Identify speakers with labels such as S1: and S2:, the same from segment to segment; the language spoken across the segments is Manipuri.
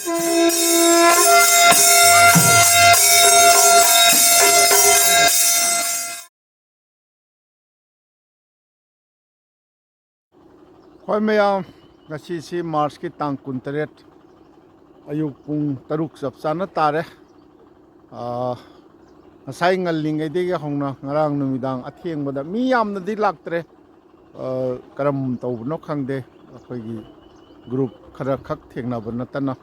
S1: Khoi mayam ngasi March ki tang 23 ayuk pung 3 chap chana tare ngasai ngallingai de ga hongna ngarang numidang athengbada mi yamna di laktre karam tawbno khangde akhoi group khara khak thengna banatana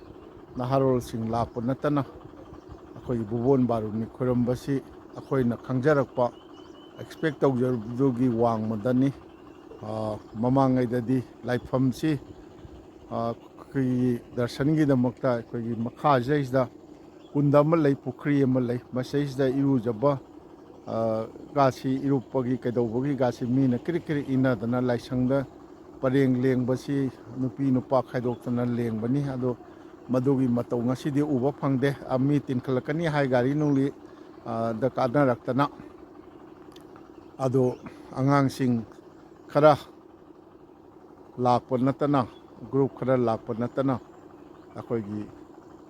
S1: naharol sing lakpa natana akhoi bubon baruni khorambasi akhoi na khangjarakpa expect tawjardugi wangmadani mamangai dadi laifam si darshan gi damakta akhoi makha jaisda kundama lay pukri ama lay masaisda irujaba gasi irupagi kaidawbagi gasi mina kiri ina dana laisangda pareng lengbasi nupi nupa khaidoktana lengbani ado madugi matau ngasidi uba phangde ami tinkhalakani hai gari nungli da kadnaraktana ado angangsing khara lakpa natana group khara lakpa natana akhoi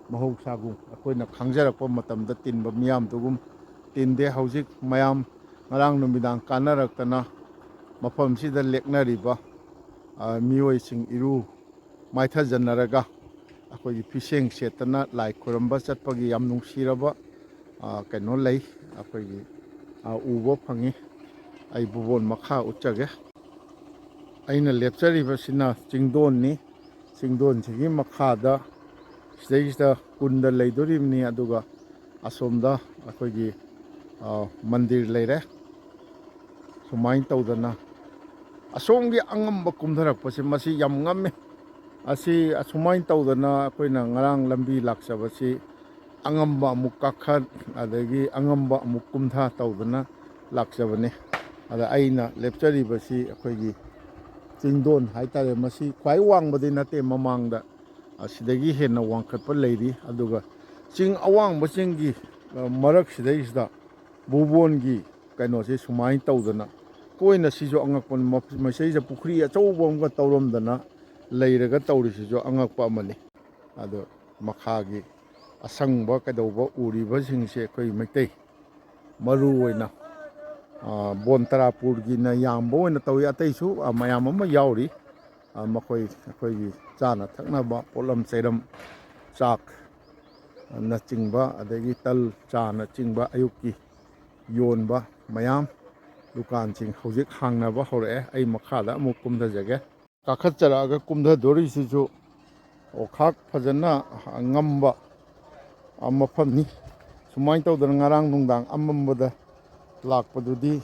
S1: mahousagu akoina khangjarakpa matamda tinba miyam tugum tinde haujik mayam ngarang numidang kanaraktana mafam sida leknariba mioi sing iru maithajannaraga akhoi fiseng setana lai khuramba chatpagi yam nungsiraba kaino lei akhoi ubo phangi ai bubon makha uchage aina lepchariba sina chingdon ni chingdon sigi makhada sidaisda kunda leidoribni aduga asomda akhoi mandir leire sumain tawdana asomgi angamba kumdharakpase masi yam ngamme asi asumain tawdana akoina ngarang lambi laksabasi angamba amuk kakhat adagi angamba amuk kumdha tawdana laksabane ada aina lepcharibasi akhoi chingdon haitare masi khwai wangbadi nate mamangda asidagi henna wangkhatpa leiri aduga ching awangba chingi marak sidaisda bubongi kainose sumain tawdana koina sijo angakpon masaisa pukri achouba amga tawramdana leiraga tawrisijo angakpa amani ado makhagi asangba kaidawba uriba singse akhoi maitai maru oina Bontarapurgi na yamba oina tawi ataisu mayam ama yauri makhoi akhoi chana thaknaba polam chairam chak na chingba adagi tal chana chingba ayukki yonba mayam dukan ching hojik hangnaba hore ai makhada amuk kumdhajage kakhatcharaga kumdhadorisisu okhak phajana ngamba mafamni sumain tawdana ngarang nungdang amambada lakpadudi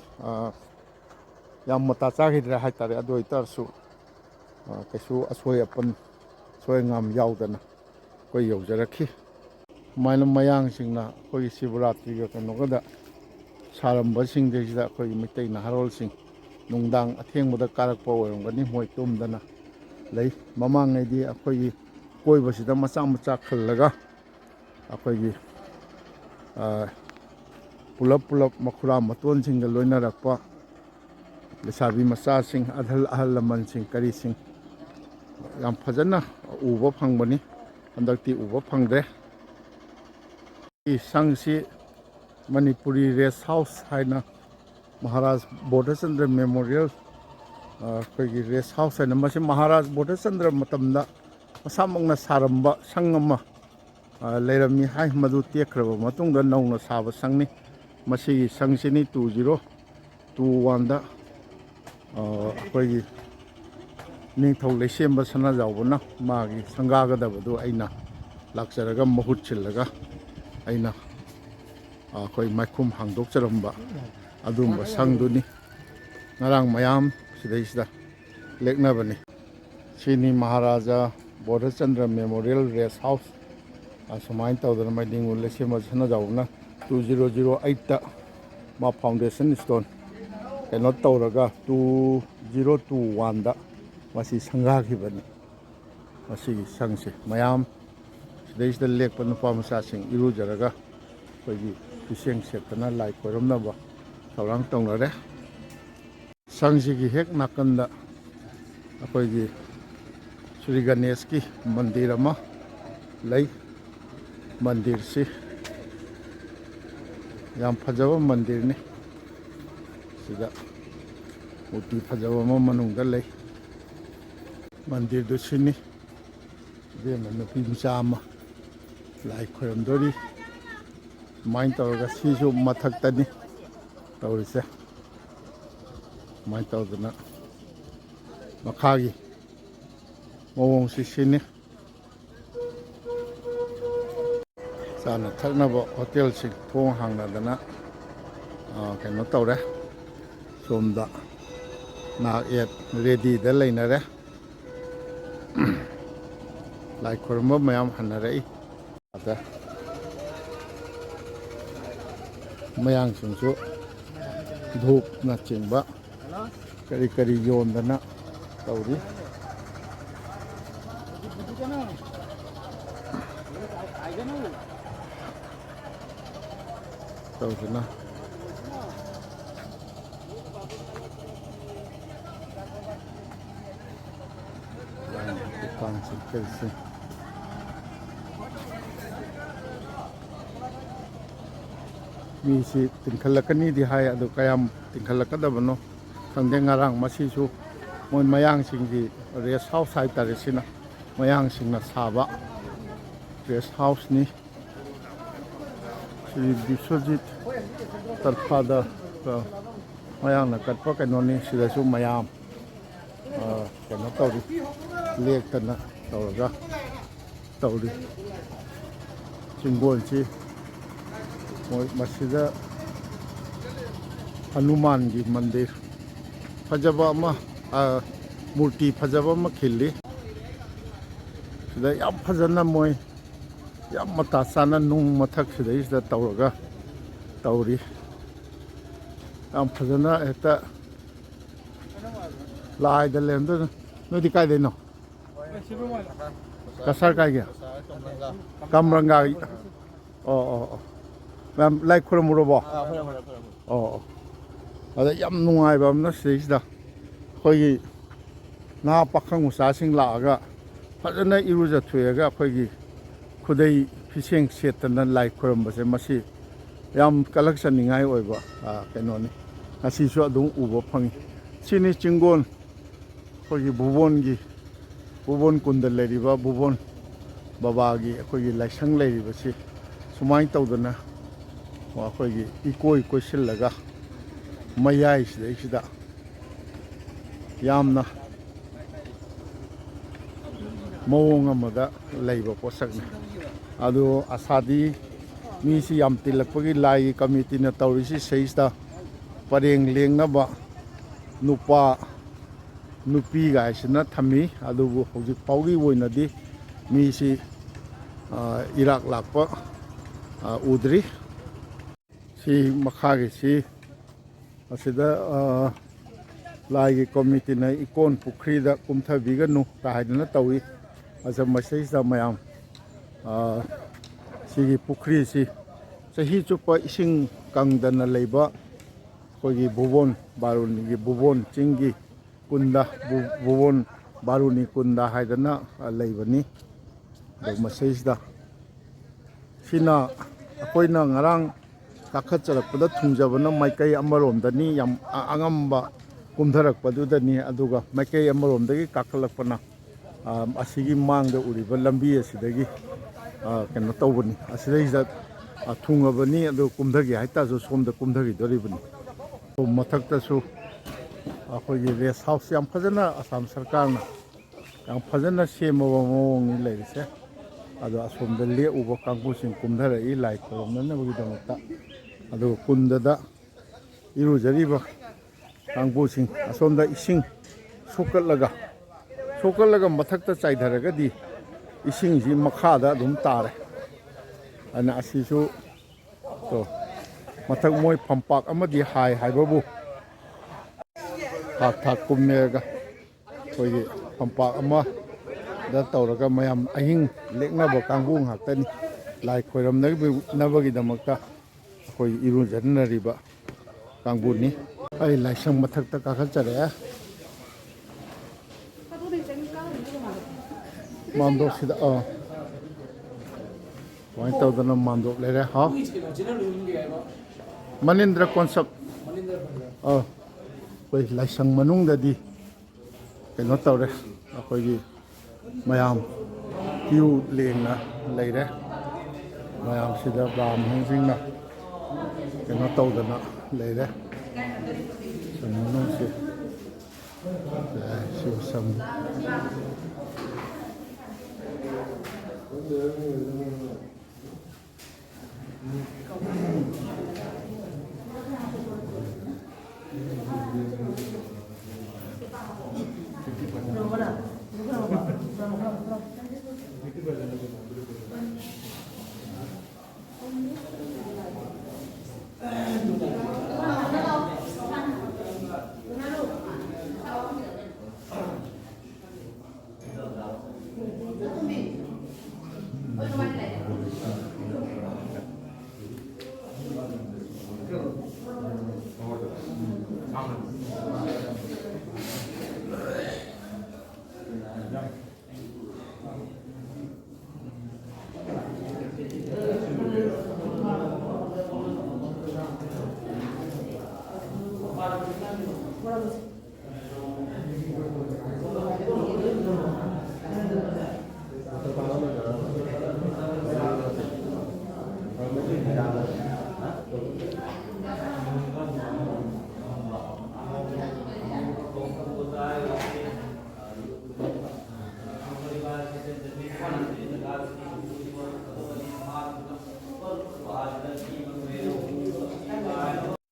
S1: yam mata chagidra haitare adu itarsu kaisu asoi apan soi ngam yaudana koi yaujarakhi maina mayang singna koi Sivaratri ga kanogada saramba singdesida koi mitai naharol sing nungdang athengbada karakpa oirongani moi tumdana lei mamangaidi akhoi koibasida macha macha khallaga akhoi pulap makhura maton sing loina rakpa lesabi macha sing ahal laman sing kari sing yam phajana uba phangbani handakti uba phangde i sangsi Manipuri Rest House haina Maharaj Bodhachandra Memorial koi rest house haina masi Maharaj Bodhachandra matamda masamangna saramba sangama leirami hai madu tekraba matungda nauna saba sangni masi sangsini 2021 da koi ningthau leisemba sana jawbana magi sangagadabadu aina lakcharaga mahut chillaga aina koi maikhum hangdokcharamba adumba sangduni ngarang mayam sidaisda leknabani sini Maharaja Bodhachandra Memorial Rest House sumain tawdana maidingu leisemba sana jawbana 2008 da ma foundation stone kaino tawraga 2021 da masi sangakhibani masigi sangse mayam sidaisda lekpa nupa masasing irujaraga koi fiseng setana lai koiramnaba thorang tongnare sangsigi hek nakanda akhoi Sri Ganesh ki mandir ama ꯂꯩ ꯃꯟꯗꯤꯔꯁꯤ ꯌꯥꯝ ꯐꯖꯕ ꯃꯟꯗꯤꯔꯅꯤ ꯁꯤꯗ ꯃꯨꯔꯇꯤ ꯐꯖꯕ ꯑꯃ ꯃꯅꯨꯡꯗ ꯂꯩ ꯃꯟꯗꯤꯔꯗꯨ ꯁꯤꯅꯤ ꯏꯕꯦꯝꯃ ꯅꯨꯄꯤ ꯃꯆꯥ ꯑꯃ ꯂꯥꯏ ꯈꯣꯏꯔꯝꯗꯣꯔꯤ ꯁꯨꯃꯥꯏꯅ ꯇꯧꯔꯒ ꯁꯤꯁꯨ ꯃꯊꯛꯇꯅꯤ ꯇꯧꯔꯤꯁꯦ ꯁꯨꯃꯥꯏꯅ ꯇꯧꯗꯅ ꯃꯈꯥꯒꯤ ꯃꯑꯣꯡꯁꯤ ꯁꯤꯅꯤ ꯆꯥꯅ ꯊꯛꯅꯕ ꯍꯣꯇꯦꯜꯁꯤꯡ ꯊꯣꯡ ꯍꯥꯡꯅꯗꯅ ꯀꯩꯅꯣ ꯇꯧꯔꯦ ꯁꯣꯝꯗ ꯅꯥꯛ ꯌꯦꯠ ꯔꯦꯗꯤꯗ ꯂꯩꯅꯔꯦ ꯂꯥꯏ ꯈꯨꯔꯨꯝꯕ ꯃꯌꯥꯝ ꯍꯟꯅꯔꯛꯏ ꯑꯗ ꯃꯌꯥꯡꯁꯤꯡꯁꯨ ꯙꯨꯞꯅꯆꯤꯡꯕ ꯀꯔꯤ ꯀꯔꯤ ꯌꯣꯟꯗꯅ ꯇꯧꯔꯤ ꯇꯧꯗꯅ ꯗꯨꯀꯥꯟꯁꯤꯡ ꯀꯔꯤꯁꯤꯡ ꯃꯤꯁꯤ ꯇꯤꯟꯈꯠꯂꯛꯀꯅꯤꯗꯤ ꯍꯥꯏ ꯑꯗꯨ ꯀꯌꯥꯝ ꯇꯤꯟꯈꯠꯂꯛꯀꯗꯕꯅꯣ ꯈꯪꯗꯦ ꯉꯔꯥꯡ ꯃꯁꯤꯁꯨ ꯃꯣꯏ ꯃꯌꯥꯡꯁꯤꯡꯒꯤ ꯔꯦꯁ ꯍꯥꯎꯁ ꯍꯥꯏꯇꯥꯔꯦ ꯁꯤꯅ ꯃꯌꯥꯡꯁꯤꯡꯅ ꯁꯥꯕ ꯔꯦꯁ ꯍꯥꯎꯁꯅꯤ ꯁꯤ ꯕꯤꯁ꯭ꯋꯖꯤꯠ ꯇꯔꯐꯥꯗ ꯃꯌꯥꯡꯅ ꯀꯠꯄ ꯀꯩꯅꯣꯅꯤ ꯁꯤꯗꯁꯨ ꯃꯌꯥꯝ ꯀꯩꯅꯣ ꯇꯧꯔꯤ ꯂꯦꯛꯇꯅ ꯇꯧꯔꯒ ꯇꯧꯔꯤ ꯆꯤꯡꯒꯣꯟꯁꯤ ꯃꯣꯏ ꯃꯁꯤꯗ ꯍꯅꯨꯃꯥꯟꯒꯤ ꯃꯟꯗꯤꯔ ꯐꯖꯕ ꯑꯃ ꯃꯨꯔꯇꯤ ꯐꯖꯕ ꯑꯃ ꯈꯤꯜꯂꯤ ꯁꯤꯗ ꯌꯥꯝ ꯐꯖꯅ ꯃꯣꯏ ꯌꯥꯝ ꯃꯇꯥ ꯆꯥꯅ ꯅꯨꯡ ꯃꯊꯛ ꯁꯤꯗꯩꯁꯤꯗ ꯇꯧꯔꯒ ꯇꯧꯔꯤ ꯌꯥꯝ ꯐꯖꯅ ꯍꯦꯛꯇ ꯂꯥꯏꯗ ꯂꯩꯔꯝꯗꯣꯏꯅ ꯅꯣꯏꯗꯤ ꯀꯥꯏꯗꯩꯅꯣ ꯀꯁꯥꯔ ꯀꯥꯏꯒꯤ ꯀꯝꯔꯪꯒꯥ ꯑꯣ ꯑꯣ ꯑꯣ ꯃꯌꯥꯝ ꯂꯥꯏ ꯈꯨꯔꯨꯝꯃꯨꯔꯕꯣ ꯑꯣ ꯑꯣ ꯑꯗ ꯌꯥꯝ ꯅꯨꯡꯉꯥꯏꯕ ꯑꯃꯅ ꯁꯤꯗꯩꯁꯤꯗ ꯑꯩꯈꯣꯏꯒꯤ ꯅꯍꯥ ꯄꯥꯈꯪ ꯃꯆꯥꯁꯤꯡ ꯂꯥꯛꯑꯒ ꯐꯖꯅ ꯏꯔꯨꯖꯊꯣꯛꯑꯒ ꯑꯩꯈꯣꯏꯒꯤ ꯈꯨꯗꯩ ꯐꯤꯁꯦꯡ ꯁꯦꯠꯇꯅ ꯂꯥꯏ ꯈꯨꯔꯨꯝꯕꯁꯦ ꯃꯁꯤ ꯌꯥꯝ ꯀꯜꯂꯛꯆꯅꯤꯡꯉꯥꯏ ꯑꯣꯏꯕ ꯀꯩꯅꯣꯅꯤ ꯉꯁꯤꯁꯨ ꯑꯗꯨꯝ ꯎꯕ ꯐꯪꯉꯤ ꯁꯤꯅꯤ ꯆꯤꯡꯒꯣꯟ ꯑꯩꯈꯣꯏꯒꯤ ꯚꯨꯕꯣꯟ ꯀꯨꯟꯗ ꯂꯩꯔꯤꯕ ꯚꯨꯕꯣꯟ ꯕꯕꯥꯒꯤ ꯑꯩꯈꯣꯏꯒꯤ ꯂꯥꯏꯁꯪ ꯂꯩꯔꯤꯕꯁꯤ ꯁꯨꯃꯥꯏꯅ ꯇꯧꯗꯅ ꯑꯩꯈꯣꯏꯒꯤ ꯏꯀꯣꯏ ꯀꯣꯏꯁꯤꯜꯂꯒ ꯃꯌꯥꯏꯁꯤꯗꯩꯁꯤꯗ ꯌꯥꯝꯅ ꯃꯑꯣꯡ ꯑꯃꯗ ꯂꯩꯕ ꯄꯣꯠꯁꯛꯅꯤ ꯑꯗꯨ ꯑꯁꯥꯗꯤ ꯃꯤꯁꯤ ꯌꯥꯝ ꯇꯤꯜꯂꯛꯄꯒꯤ ꯂꯥꯏꯒꯤ ꯀꯃꯤꯇꯤꯅ ꯇꯧꯔꯤꯁꯤ ꯁꯤꯁꯤꯗ ꯄꯔꯦꯡ ꯂꯦꯡꯅꯕ ꯅꯨꯄꯥ ꯅꯨꯄꯤꯒꯥꯏꯁꯤꯅ ꯊꯝꯃꯤ ꯑꯗꯨꯕꯨ ꯍꯧꯖꯤꯛ ꯐꯥꯎꯒꯤ ꯑꯣꯏꯅꯗꯤ ꯃꯤꯁꯤ ꯏꯔꯥꯛ ꯂꯥꯛꯄ ꯎꯗ꯭ꯔꯤ ꯁꯤ ꯃꯈꯥꯒꯤꯁꯤ ꯑꯁꯤꯗ ꯂꯥꯏꯒꯤ ꯀꯣꯃꯤꯇꯤꯅ ꯏꯀꯣꯟ ꯄꯨꯈ꯭ꯔꯤꯗ ꯀꯨꯝꯊꯕꯤꯒꯅꯨ ꯍꯥꯏꯗꯅ ꯇꯧꯏ ꯑꯗ ꯃꯁꯤꯗꯩꯁꯤꯗ ꯃꯌꯥꯝ ꯁꯤꯒꯤ ꯄꯨꯈ꯭ꯔꯤꯁꯤ ꯆꯍꯤ ꯆꯨꯞꯄ ꯏꯁꯤꯡ ꯀꯪꯗꯅ ꯂꯩꯕ ꯑꯩꯈꯣꯏꯒꯤ ꯚꯨꯕꯣꯟ ꯕꯥꯔꯨꯅꯤꯒꯤ ꯚꯨꯕꯣꯟ ꯆꯤꯡꯒꯤ ꯀꯨꯟꯗ ꯚꯨꯕꯣꯟ ꯕꯥꯔꯨꯅꯤ ꯀꯨꯟꯗ ꯍꯥꯏꯗꯅ ꯂꯩꯕꯅꯤ ꯑꯗꯨ ꯃꯁꯤꯁꯤꯗ ꯁꯤꯅ ꯑꯩꯈꯣꯏꯅ ꯉꯔꯥꯡ ꯀꯥꯈꯠꯆꯔꯛꯄꯗ ꯊꯨꯡꯖꯕꯅ ꯃꯥꯏꯀꯩ ꯑꯃꯔꯣꯝꯗꯅꯤ ꯌꯥꯝ ꯑꯉꯝꯕ ꯀꯨꯝꯊꯔꯛꯄꯗꯨꯗꯅꯤ ꯑꯗꯨꯒ ꯃꯥꯏꯀꯩ ꯑꯃꯔꯣꯝꯗꯒꯤ ꯀꯥꯈꯠꯂꯛꯄꯅ ꯑꯁꯤꯒꯤ ꯃꯥꯡꯗ ꯎꯔꯤꯕ ꯂꯝꯕꯤ ꯑꯁꯤꯗꯒꯤ ꯀꯩꯅꯣ ꯇꯧꯕꯅꯤ ꯑꯁꯤꯗꯩꯁꯤꯗ ꯊꯨꯡꯉꯕꯅꯤ ꯑꯗꯨ ꯀꯨꯝꯊꯒꯦ ꯍꯥꯏꯇꯥꯔꯁꯨ ꯁꯣꯝꯗ ꯀꯨꯝꯊꯈꯤꯗꯣꯔꯤꯕꯅꯤ ꯃꯊꯛꯇꯁꯨ ꯑꯩꯈꯣꯏꯒꯤ ꯔꯦꯁ ꯍꯥꯎꯁ ꯌꯥꯝ ꯐꯖꯅ ꯑꯁꯥꯝ ꯁꯔꯀꯥꯔꯅ ꯌꯥꯝ ꯐꯖꯅ ꯁꯦꯝꯃꯕ ꯃꯑꯣꯡꯅꯤ ꯂꯩꯔꯤꯁꯦ ꯑꯗꯣ ꯑꯁꯣꯝꯗ ꯂꯦꯛꯎꯕ ꯀꯥꯡꯕꯨꯁꯤꯡ ꯀꯨꯝꯊꯔꯛꯏ ꯂꯥꯏ ꯈꯨꯔꯨꯝꯅꯅꯕꯒꯤꯗꯃꯛꯇ ꯑꯗꯨꯒ ꯀꯨꯟꯗꯗ ꯏꯔꯨꯖꯔꯤꯕ ꯀꯥꯡꯕꯨꯁꯤꯡ ꯑꯁꯣꯝꯗ ꯏꯁꯤꯡ ꯁꯣꯛꯀꯠꯂꯒ ꯃꯊꯛꯇ ꯆꯥꯏꯊꯔꯒꯗꯤ ꯏꯁꯤꯡꯁꯤ ꯃꯈꯥꯗ ꯑꯗꯨꯝ ꯇꯥꯔꯦ ꯑꯗꯨꯅ ꯑꯁꯤꯁꯨ ꯃꯊꯛ ꯃꯣꯏ ꯐꯝꯄꯥꯛ ꯑꯃꯗꯤ ꯍꯥꯏꯕꯕꯨ ꯊꯥꯛ ꯀꯨꯝꯃꯦꯔꯒ ꯑꯩꯈꯣꯏꯒꯤ ꯐꯝꯄꯥꯛ ꯑꯃꯗ ꯇꯧꯔꯒ ꯃꯌꯥꯝ ꯑꯍꯤꯡ ꯂꯦꯛꯅꯕ ꯀꯥꯡꯕꯨ ꯉꯥꯛꯇꯅꯤ ꯂꯥꯏ ꯈꯣꯏꯔꯝꯅꯕꯒꯤꯗꯃꯛꯇ ꯑꯩꯈꯣꯏ ꯏꯔꯨꯖꯅꯔꯤꯕ ꯀꯥꯡꯕꯨꯅꯤ ꯑꯩ ꯂꯥꯏꯁꯪ ꯃꯊꯛꯇ ꯀꯥꯈꯠꯆꯔꯛꯑꯦ ꯃꯥꯝꯗꯣꯛꯁꯤꯗ ꯁꯨꯃꯥꯏꯅ ꯇꯧꯗꯅ ꯃꯥꯟꯗꯣꯞ ꯂꯩꯔꯦ ꯍꯥꯎ ꯃꯅꯤꯟꯗ꯭ꯔ ꯀꯣꯟꯁꯞ ꯑꯩꯈꯣꯏ ꯂꯥꯏꯁꯪ ꯃꯅꯨꯡꯗꯗꯤ ꯀꯩꯅꯣ ꯇꯧꯔꯦ ꯑꯩꯈꯣꯏꯒꯤ ꯃꯌꯥꯝ ꯀ꯭ꯌꯨ ꯂꯦꯡꯅ ꯂꯩꯔꯦ ꯃꯌꯥꯝꯁꯤꯗ ꯕ꯭ꯔꯥꯍ꯭ꯃꯟꯁꯤꯡꯅ ꯀꯩꯅꯣ ꯇꯧꯗꯅ ꯂꯩꯔꯦ ꯁꯪ ꯃꯅꯨꯡꯁꯤ ꯁꯤꯕ ꯁꯪ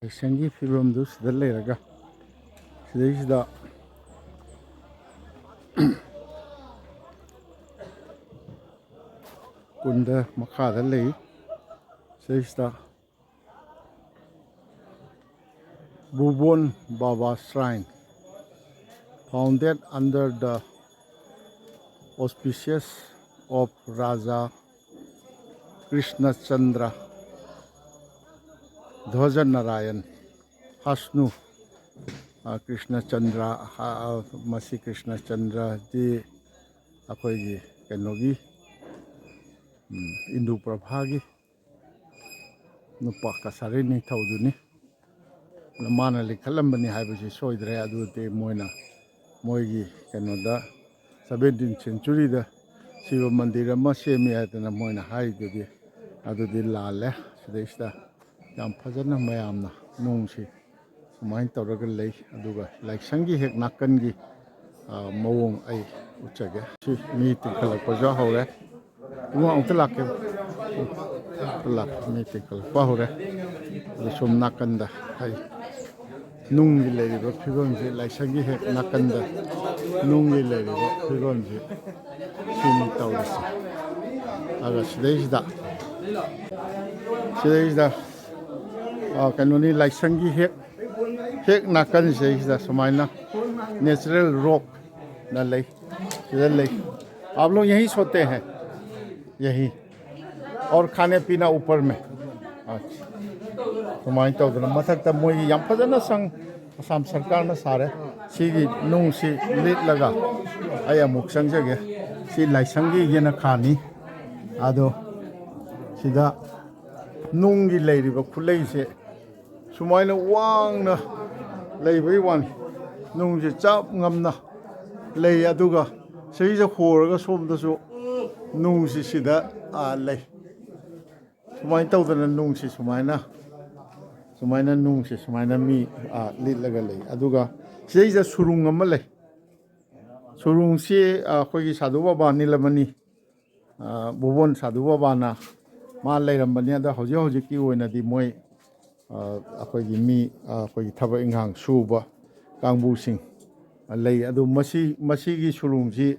S1: ꯂꯥꯏꯁꯪꯒꯤ ꯐꯤꯕꯝꯗꯨ ꯁꯤꯗ ꯂꯩꯔꯒ ꯁꯤꯗꯩꯁꯤꯗ ꯀꯨꯟꯗ ꯃꯈꯥꯗ ꯂꯩ ꯁꯤꯗꯩꯁꯤꯗ ꯕꯨꯕꯣꯟ ꯕꯥꯕꯥ shrine founded under the auspices of Raja Krishna Chandra Dhwaja Narayan Hasnu Krishna Chandra masi Krishna Chandra ji akoigi kenogi Indu Prabhagi nupa kasari ni thauduni mana likhalambani haibasi soidre adute moina moigi kenoda 17th century da Shiva Mandir ama semi adana moina haidudi adudi laale sidaista yam phajana mayamna nungsi sumain tawraga lei aduga laisanggi hek nakangi mawong ai uchage si mi tikhalak paja hore uma ongta lakke lak mi tikhalak pa hore sum nakanda hai nunggi leiriba phibamse laisanggi hek nakanda nunggi leiriba phibamse simi tawrasi aga sidaisda kanoni laisanggi hek nakan sidaisda sumaina natural rock न ले इधर ले आप लोग यहीं सोते हैं यहीं और खाने पीना ऊपर में अच्छा सुमाइन तो मथक तब मोई यम फजना संग असम सरकार न सारे सिगी नुंग सी लीट लगा आया मुक संजगे सी लाइसंगी ये न खानी आदो सिदा नुंगी लेरिबा खुलई से सुमाइन वांग न लेबई वान nungje chap ngamna lei aduga seija khoraga somdasu nungsi sida lei sumai tawdana nungsi sumaina nungsi sumaina mi litlaga lei aduga seija surung amma lei surung si khoigi sadhu baba nilamani bubon sadhu baba na ma leirambani ada hoji hoji ki oina di moi khoigi mi khoigi thaba inghang suba ꯀꯥꯡꯕꯨꯁꯤꯡ ꯂꯩ ꯑꯗꯨ ꯃꯁꯤꯒꯤ ꯁꯨꯔꯨꯡꯁꯤ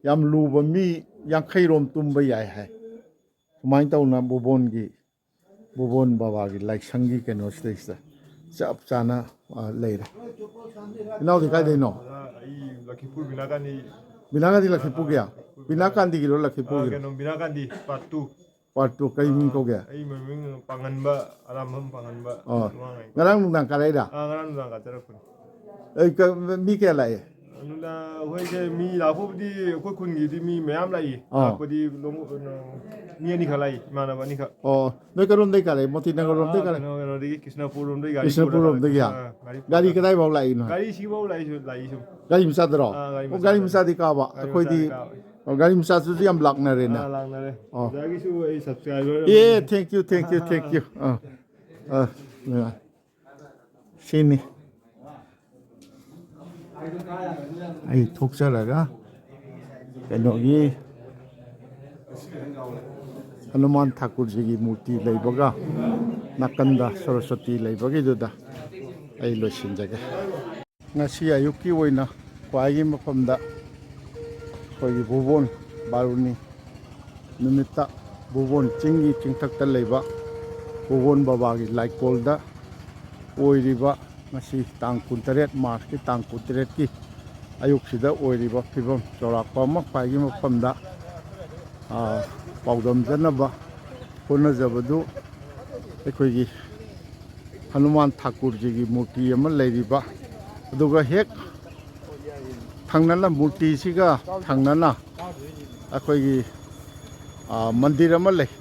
S1: ꯌꯥꯝ ꯂꯨꯕ ꯃꯤ 50ꯔꯣꯝ ꯇꯨꯝꯕ ꯌꯥꯏ ꯍꯥꯏ ꯁꯨꯃꯥꯏꯅ ꯇꯧꯅ ꯕꯨꯕꯣꯟ ꯕꯕꯥꯒꯤ ꯂꯥꯏꯁꯪꯒꯤ ꯀꯩꯅꯣꯁꯤꯗꯩꯁꯤꯗ ꯆꯞ ꯆꯥꯅ ꯂꯩꯔꯦ ꯏꯅꯥꯎꯗꯤ ꯀꯥꯏꯗꯩꯅꯣ
S2: ꯑꯩ ꯂꯛꯈꯤꯄꯨꯔ ꯕꯤꯅꯥꯀꯥꯟꯗꯤ
S1: ꯕꯤꯅꯥꯒꯥꯟꯗꯤ ꯂꯛꯈꯤꯄꯨꯔꯒꯤ야 ꯕꯤꯅꯥꯀꯥꯟꯗꯤꯒꯤꯔꯣ ꯂꯛꯈꯤꯄꯨꯔꯒꯤꯔꯣ
S2: ꯀꯩꯅꯣ ꯕꯤꯅꯥꯀꯥꯟꯗꯤ ꯄꯥꯔꯠ 2
S1: ꯄꯥꯔꯠ 2 ꯀꯩ ꯃꯤꯡ ꯀꯧꯒꯦ
S2: ꯑꯩ ꯃꯃꯤꯡ ꯄꯥꯡꯍꯟꯕ ꯑꯔꯥꯝꯕꯝ ꯄꯥꯡꯍꯟꯕ
S1: ꯉꯔꯥꯡ ꯅꯨꯡꯗꯥꯡ ꯀꯥꯔꯛꯏꯔꯥ
S2: ꯉꯔꯥꯡ ꯅꯨꯡꯗꯥꯡ ꯀꯥꯖꯔꯛꯄꯅꯤ
S1: mi kaya lae
S2: ꯑꯗꯨꯅ ꯑꯩꯈꯣꯏꯁꯦ ꯃꯤ ꯂꯥꯛꯄꯕꯨꯗꯤ ꯑꯩꯈꯣꯏ ꯈꯨꯟꯒꯤꯗꯤ ꯃꯤ ꯃꯌꯥꯝ ꯂꯥꯛꯏ ꯂꯥꯛꯄꯗꯤ ꯃꯤ ꯑꯅꯤꯈꯛ ꯂꯥꯛꯏ ꯏꯃꯥꯟꯅꯕ ꯑꯅꯤꯈꯛ
S1: ꯑꯣ ꯅꯣꯏ ꯀꯔꯣꯝꯗꯩ ꯀꯥꯔꯦ ꯃꯣꯇꯤꯅꯒꯔ ꯔꯣꯝꯗꯩ ꯀꯥꯔꯦ
S2: ꯀꯩꯅꯣꯗꯒꯤ ꯀ꯭ꯔꯤꯁꯅꯄꯨꯔ ꯔꯣꯝꯗꯒꯤ ꯒꯥꯔꯤ
S1: ꯕꯤꯁꯅꯨꯄꯨꯔ ꯔꯣꯝꯗꯒꯤ ꯒꯥꯔꯤ ꯀꯗꯥꯏꯐꯥꯎ ꯂꯥꯛꯏꯅꯣ
S2: ꯒꯥꯔꯤ ꯁꯤꯐꯥꯎ ꯂꯥꯛꯏ ꯁꯨꯝ
S1: ꯒꯥꯔꯤ ꯃꯆꯥꯗꯔꯣ
S2: ꯒꯥꯔꯤ
S1: ꯑꯣ ꯒꯥꯔꯤ
S2: ꯃꯆꯥꯗ
S1: ꯃꯆꯥꯗꯤ ꯀꯥꯕ
S2: ꯒꯥꯔꯤ
S1: ꯑꯩꯈꯣꯏꯗꯤ
S2: ꯃꯆꯥꯗ ꯀꯥꯕ
S1: ꯒꯥꯔꯤ ꯃꯆꯥꯗꯨꯁꯨ ꯌꯥꯝ ꯂꯥꯛꯅꯔꯦꯅ
S2: ꯂꯥꯛꯅꯔꯦ
S1: ꯑꯣ
S2: ꯑꯣꯖꯥꯒꯤꯁꯨ ꯑꯩ ꯁꯕꯁꯀ꯭ꯔꯥꯏꯕꯔ
S1: ꯑꯦ ꯊꯦꯡꯛ ꯌꯨ ꯁꯤꯅꯤ ꯑꯩ ꯊꯣꯛꯆꯔꯒ ꯀꯩꯅꯣꯒꯤ ꯍꯅꯨꯃꯥꯟ ꯊꯥꯀꯨꯔꯖꯤꯒꯤ ꯃꯨꯔꯇꯤ ꯂꯩꯕꯒ ꯅꯥꯀꯟꯗ ꯁꯔꯁꯋꯇꯤ ꯂꯩꯕꯒꯤꯗꯨꯗ ꯑꯩ ꯂꯣꯏꯁꯤꯟꯖꯒꯦ ꯉꯁꯤ ꯑꯌꯨꯛꯀꯤ ꯑꯣꯏꯅ ꯈ꯭ꯋꯥꯏꯒꯤ ꯃꯐꯝꯗ ꯑꯩꯈꯣꯏꯒꯤ ꯚꯨꯕꯣꯟ ꯕꯥꯔꯨꯅꯤ ꯅꯨꯃꯤꯠꯇ ꯚꯨꯕꯣꯟ ꯆꯤꯡꯒꯤ ꯆꯤꯡꯊꯛꯇ ꯂꯩꯕ ꯚꯨꯕꯣꯟ ꯕꯕꯥꯒꯤ ꯂꯥꯏꯀꯣꯜꯗ ꯑꯣꯏꯔꯤꯕ ꯉꯁꯤ ꯇꯥꯡ 18 ꯃꯥꯔꯆꯀꯤ ꯇꯥꯡ 18ꯀꯤ ꯑꯌꯨꯛꯁꯤꯗ ꯑꯣꯏꯔꯤꯕ ꯐꯤꯕꯝ ꯆꯥꯎꯔꯥꯛꯄ ꯑꯃ ꯈ꯭ꯋꯥꯏꯒꯤ ꯃꯐꯝꯗ ꯄꯥꯎꯗꯝꯖꯅꯕ ꯍꯣꯠꯅꯖꯕꯗꯨ ꯑꯩꯈꯣꯏꯒꯤ ꯍꯅꯨꯃꯥꯟ ꯊꯥꯀꯨꯔꯖꯤꯒꯤ ꯃꯨꯔꯇꯤ ꯑꯃ ꯂꯩꯔꯤꯕ ꯑꯗꯨꯒ ꯍꯦꯛ ꯊꯪꯅꯅ ꯃꯨꯔꯇꯤꯁꯤꯒ ꯊꯪꯅꯅ ꯑꯩꯈꯣꯏꯒꯤ ꯃꯟꯗꯤꯔ ꯑꯃ ꯂꯩ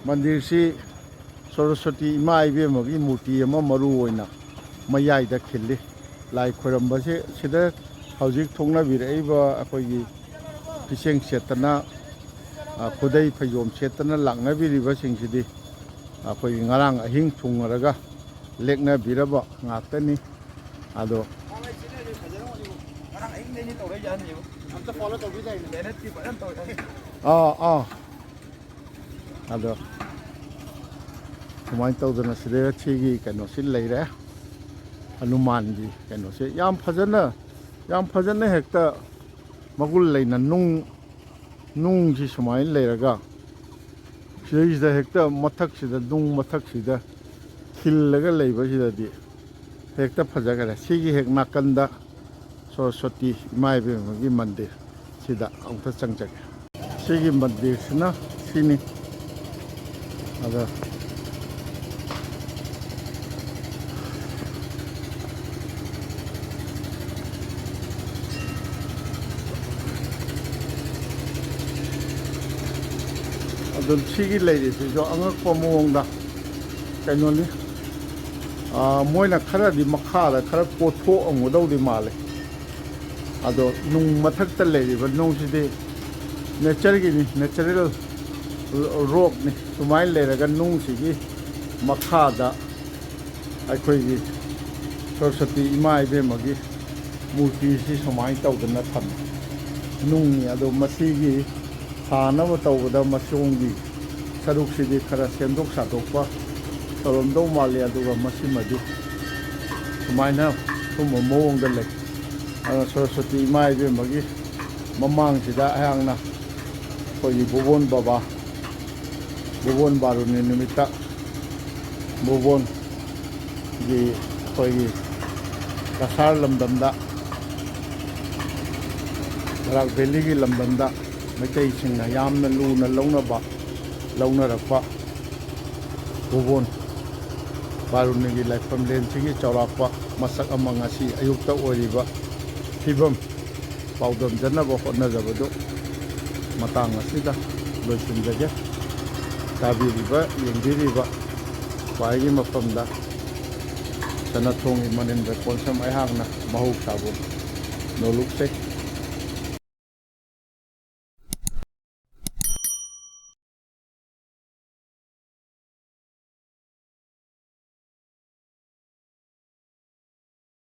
S1: ꯃꯟꯗꯤꯔꯁꯤ ꯁꯔꯁꯋꯇꯤ ꯏꯃꯥ ꯏꯕꯦꯝꯃꯒꯤ ꯃꯨꯔꯇꯤ ꯑꯃ ꯃꯔꯨ ꯑꯣꯏꯅ ꯃꯌꯥꯏꯗ ꯈꯤꯜꯂꯤ ꯂꯥꯏ ꯈꯣꯏꯔꯝꯕꯁꯦ ꯁꯤꯗ ꯍꯧꯖꯤꯛ ꯊꯣꯛꯅꯕꯤꯔꯛꯏꯕ ꯑꯩꯈꯣꯏꯒꯤ ꯐꯤꯁꯦꯡ ꯁꯦꯠꯇꯅ ꯈꯨꯗꯩ ꯐꯩꯖꯣꯝ ꯁꯦꯠꯇꯅ ꯂꯥꯛꯅꯕꯤꯔꯤꯕꯁꯤꯡꯁꯤꯗꯤ ꯑꯩꯈꯣꯏꯒꯤ ꯉꯔꯥꯡ ꯑꯍꯤꯡ ꯊꯨꯡꯉꯔꯒ ꯂꯦꯛꯅꯕꯤꯔꯕ ꯉꯥꯛꯇꯅꯤ ꯑꯗꯣ ꯑꯗꯣ ꯁꯨꯃꯥꯏꯅ ꯇꯧꯗꯅ ꯁꯤꯗ ꯁꯤꯒꯤ ꯀꯩꯅꯣꯁꯤ ꯂꯩꯔꯦ ꯍꯅꯨꯃꯥꯟꯒꯤ ꯀꯩꯅꯣꯁꯦ ꯌꯥꯝ ꯐꯖꯅ ꯍꯦꯛꯇ ꯃꯒꯨꯟ ꯂꯩꯅ ꯅꯨꯡꯁꯤ ꯁꯨꯃꯥꯏꯅ ꯂꯩꯔꯒ ꯁꯤꯗꯩꯁꯤꯗ ꯍꯦꯛꯇ ꯃꯊꯛꯁꯤꯗ ꯅꯨꯡ ꯃꯊꯛꯁꯤꯗ ꯈꯤꯜꯂꯒ ꯂꯩꯕꯁꯤꯗꯗꯤ ꯍꯦꯛꯇ ꯐꯖꯈꯔꯦ ꯁꯤꯒꯤ ꯍꯦꯛ ꯅꯥꯀꯟꯗ ꯁꯔꯁꯋꯇꯤ ꯏꯃꯥ ꯏꯕꯦꯝꯃꯒꯤ ꯃꯟꯗꯤꯔ ꯁꯤꯗ ꯑꯃꯨꯛꯇ ꯆꯪꯖꯒꯦ ꯁꯤꯒꯤ ꯃꯟꯗꯤꯔꯁꯤꯅ ꯁꯤꯅꯤ ꯑꯗ ꯑꯗꯨ ꯁꯤꯒꯤ ꯂꯩꯔꯤꯁꯤꯁꯨ ꯑꯉꯛꯄ ꯃꯑꯣꯡꯗ ꯀꯩꯅꯣꯅꯤ ꯃꯣꯏꯅ ꯈꯔꯗꯤ ꯃꯈꯥꯗ ꯈꯔ ꯀꯣꯊꯣꯛꯑꯝꯒꯗꯧꯗꯤ ꯃꯥꯜꯂꯦ ꯑꯗꯣ ꯅꯨꯡ ꯃꯊꯛꯇ ꯂꯩꯔꯤꯕ ꯅꯨꯡꯁꯤꯗꯤ ꯅꯦꯆꯔꯒꯤꯅꯤ ꯅꯦꯆꯔꯦꯜ ꯔꯣꯛꯅꯤ ꯁꯨꯃꯥꯏꯅ ꯂꯩꯔꯒ ꯅꯨꯡꯁꯤꯒꯤ ꯃꯈꯥꯗ ꯑꯩꯈꯣꯏꯒꯤ ꯁꯔꯁꯋꯇꯤ ꯏꯃꯥ ꯏꯕꯦꯝꯃꯒꯤ ꯃꯨꯔꯇꯤꯁꯤ ꯁꯨꯃꯥꯏꯅ ꯇꯧꯗꯅ ꯊꯝꯃꯤ ꯅꯨꯡꯅꯤ ꯑꯗꯣ ꯃꯁꯤꯒꯤ ꯁꯥꯅꯕ ꯇꯧꯕꯗ ꯃꯁꯣꯝꯒꯤ ꯁꯔꯨꯛꯁꯤꯗꯤ ꯈꯔ ꯁꯦꯝꯗꯣꯛ ꯁꯥꯗꯣꯛꯄ ꯇꯧꯔꯝꯗꯧ ꯃꯥꯜꯂꯤ ꯑꯗꯨꯒ ꯃꯁꯤꯃꯗꯤ ꯁꯨꯃꯥꯏꯅ ꯁꯨꯝꯕ ꯃꯑꯣꯡꯗ ꯂꯩ ꯑꯗꯨꯅ ꯁꯔꯁꯋꯇꯤ ꯏꯃꯥ ꯏꯕꯦꯝꯃꯒꯤ ꯃꯃꯥꯡꯁꯤꯗ ꯑꯩꯍꯥꯛꯅ ꯑꯩꯈꯣꯏꯒꯤ ꯚꯨꯕꯣꯟ ꯕꯕꯥ ꯚꯨꯕꯣꯟ ꯕꯥꯔꯨꯅꯤ ꯅꯨꯃꯤꯠꯇ ꯚꯨꯕꯣꯟꯒꯤ ꯑꯩꯈꯣꯏꯒꯤ ꯀꯁꯥꯔ ꯂꯝꯗꯝꯗ ꯕꯔꯥꯛ ꯚꯦꯂꯤꯒꯤ ꯂꯝꯗꯝꯗ ꯃꯩꯇꯩꯁꯤꯡꯅ ꯌꯥꯝꯅ ꯂꯨꯅ ꯂꯧꯅꯔꯛꯄ ꯚꯨꯕꯣꯟ ꯕꯥꯔꯨꯅꯤꯒꯤ ꯂꯥꯏꯐꯝꯂꯦꯟꯁꯤꯒꯤ ꯆꯥꯎꯔꯥꯛꯄ ꯃꯁꯛ ꯑꯃ ꯉꯁꯤ ꯑꯌꯨꯛꯇ ꯑꯣꯏꯔꯤꯕ ꯐꯤꯕꯝ ꯄꯥꯎꯗꯝꯖꯅꯕ ꯍꯣꯠꯅꯖꯕꯗꯨ ꯃꯇꯥꯡ ꯑꯁꯤꯗ ꯂꯣꯏꯁꯤꯟꯖꯒꯦ ꯇꯥꯕꯤꯔꯤꯕ ꯌꯦꯡꯕꯤꯔꯤꯕ ꯈ꯭ꯋꯥꯏꯒꯤ ꯃꯐꯝꯗ ꯁꯅꯊꯣꯡꯒꯤ ꯃꯅꯤꯟꯗ ꯀꯣꯟꯁꯝ ꯑꯩꯍꯥꯛꯅ ꯃꯍꯧꯁꯥꯕꯨ ꯅꯣꯂꯨꯛꯆꯩ